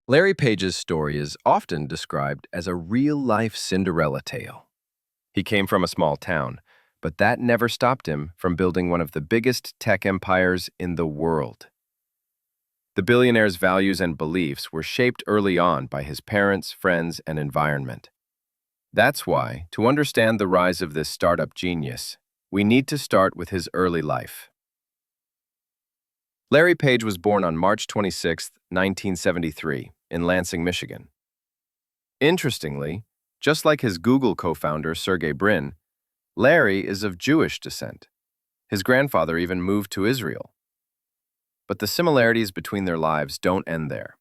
Larry Page's story is often described as a real-life Cinderella tale. He came from a small town, but that never stopped him from building one of the biggest tech empires in the world. The billionaire's values and beliefs were shaped early on by his parents, friends, and environment. That's why, to understand the rise of this startup genius, we need to start with his early life. Larry Page was born on March 26, 1973, in Lansing, Michigan. Interestingly, just like his Google co-founder Sergey Brin, Larry is of Jewish descent. His grandfather even moved to Israel. But the similarities between their lives don't end there.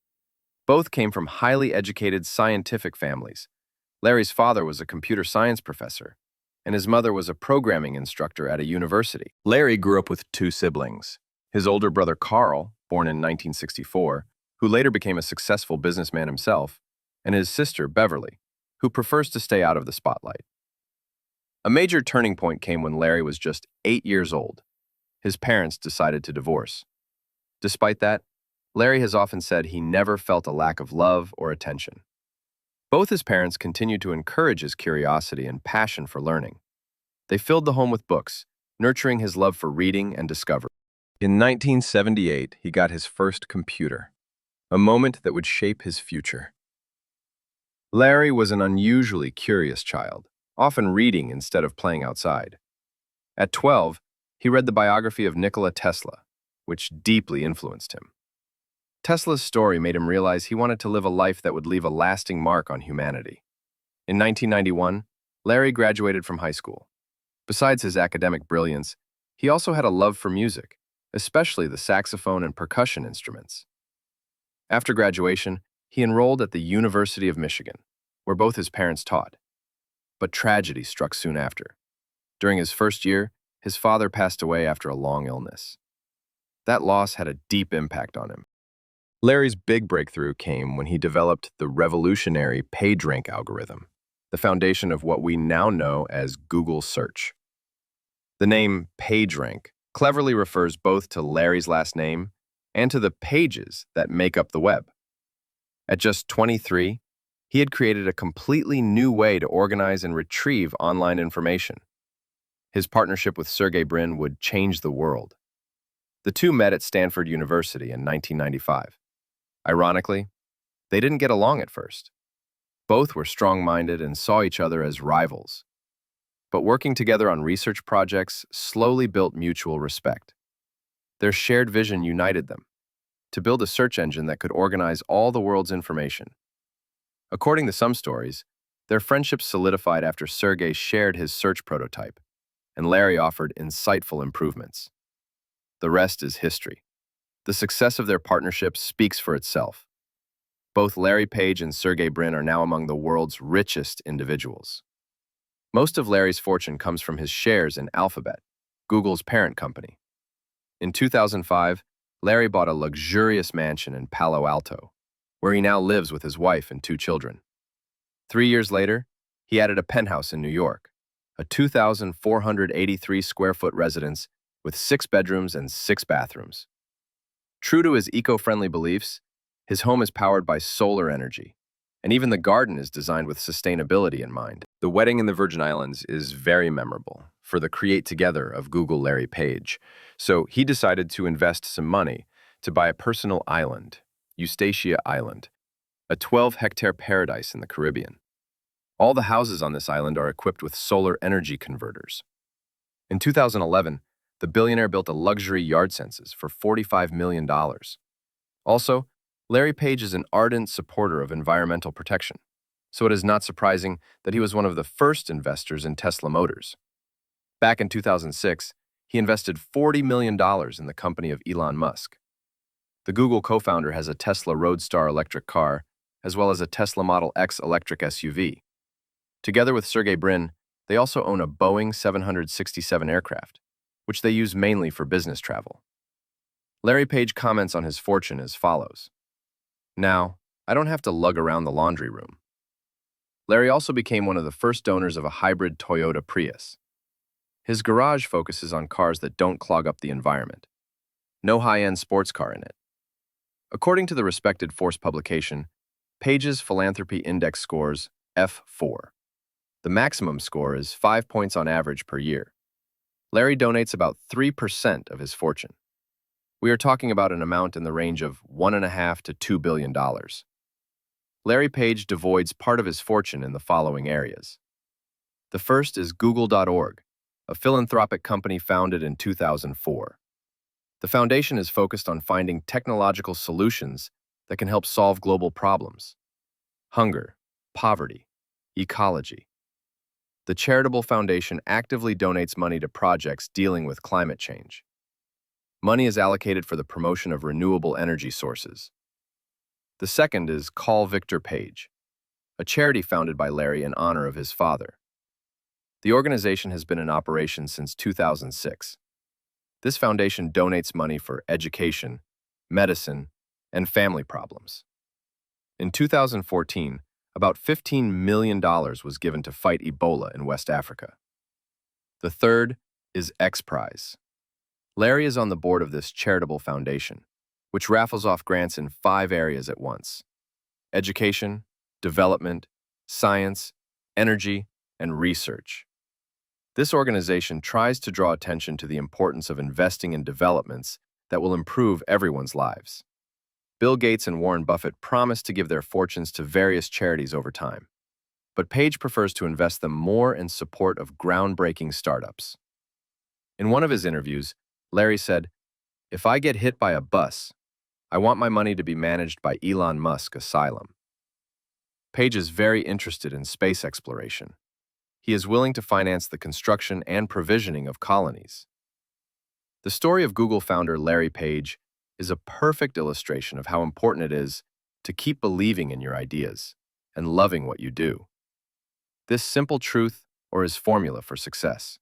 Both came from highly educated scientific families. Larry's father was a computer science professor, and his mother was a programming instructor at a university. Larry grew up with two siblings. His older brother Carl, born in 1964, who later became a successful businessman himself, and his sister Beverly, who prefers to stay out of the spotlight. A major turning point came when Larry was just 8 years old. His parents decided to divorce. Despite that, Larry has often said he never felt a lack of love or attention. Both his parents continued to encourage his curiosity and passion for learning. They filled the home with books, nurturing his love for reading and discovery. In 1978, he got his first computer, a moment that would shape his future. Larry was an unusually curious child, often reading instead of playing outside. At 12, he read the biography of Nikola Tesla, which deeply influenced him. Tesla's story made him realize he wanted to live a life that would leave a lasting mark on humanity. In 1991, Larry graduated from high school. Besides his academic brilliance, he also had a love for music, especially the saxophone and percussion instruments. After graduation, he enrolled at the University of Michigan, where both his parents taught. But tragedy struck soon after. During his first year, his father passed away after a long illness. That loss had a deep impact on him. Larry's big breakthrough came when he developed the revolutionary PageRank algorithm, the foundation of what we now know as Google search. The name PageRank cleverly refers both to Larry's last name and to the pages that make up the web. At just 23, he had created a completely new way to organize and retrieve online information. His partnership with Sergey Brin would change the world. The two met at Stanford University in 1995. Ironically, they didn't get along at first. Both were strong-minded and saw each other as rivals. But working together on research projects slowly built mutual respect. Their shared vision united them, to build a search engine that could organize all the world's information. According to some stories, their friendship solidified after Sergey shared his search prototype, and Larry offered insightful improvements. The rest is history. The success of their partnership speaks for itself. Both Larry Page and Sergey Brin are now among the world's richest individuals. Most of Larry's fortune comes from his shares in Alphabet, Google's parent company. In 2005, Larry bought a luxurious mansion in Palo Alto, where he now lives with his wife and 2 children. 3 years later, he added a penthouse in New York, a 2,483-square-foot residence with 6 bedrooms and 6 bathrooms. True to his eco-friendly beliefs, his home is powered by solar energy, and even the garden is designed with sustainability in mind. The wedding in the Virgin Islands is very memorable for the create together of Google Larry Page, so he decided to invest some money to buy a personal island, Eustatia Island, a 12-hectare paradise in the Caribbean. All the houses on this island are equipped with solar energy converters. In 2011, the billionaire built a luxury yard census for $45 million. Also, Larry Page is an ardent supporter of environmental protection, so it is not surprising that he was one of the first investors in Tesla Motors. Back in 2006, he invested $40 million in the company of Elon Musk. The Google co-founder has a Tesla Roadster electric car, as well as a Tesla Model X electric SUV. Together with Sergey Brin, they also own a Boeing 767 aircraft, which they use mainly for business travel. Larry Page comments on his fortune as follows. Now, I don't have to lug around the laundry room. Larry also became one of the first owners of a hybrid Toyota Prius. His garage focuses on cars that don't clog up the environment. No high-end sports car in it. According to the respected Force publication, Page's philanthropy index scores F4. The maximum score is 5 points on average per year. Larry donates about 3% of his fortune. We are talking about an amount in the range of $1.5 to $2 billion. Larry Page devoids part of his fortune in the following areas. The first is Google.org, a philanthropic company founded in 2004. The foundation is focused on finding technological solutions that can help solve global problems: hunger, poverty, ecology. The charitable foundation actively donates money to projects dealing with climate change. Money is allocated for the promotion of renewable energy sources. The second is Call Victor Page, a charity founded by Larry in honor of his father. The organization has been in operation since 2006. This foundation donates money for education, medicine, and family problems. In 2014, about $15 million was given to fight Ebola in West Africa. The third is X Prize. Larry is on the board of this charitable foundation, which raffles off grants in 5 areas at once: education, development, science, energy, and research. This organization tries to draw attention to the importance of investing in developments that will improve everyone's lives. Bill Gates and Warren Buffett promise to give their fortunes to various charities over time, but Page prefers to invest them more in support of groundbreaking startups. In one of his interviews, Larry said, "If I get hit by a bus, I want my money to be managed by Elon Musk Asylum." Page is very interested in space exploration. He is willing to finance the construction and provisioning of colonies. The story of Google founder Larry Page is a perfect illustration of how important it is to keep believing in your ideas and loving what you do. This simple truth or his formula for success.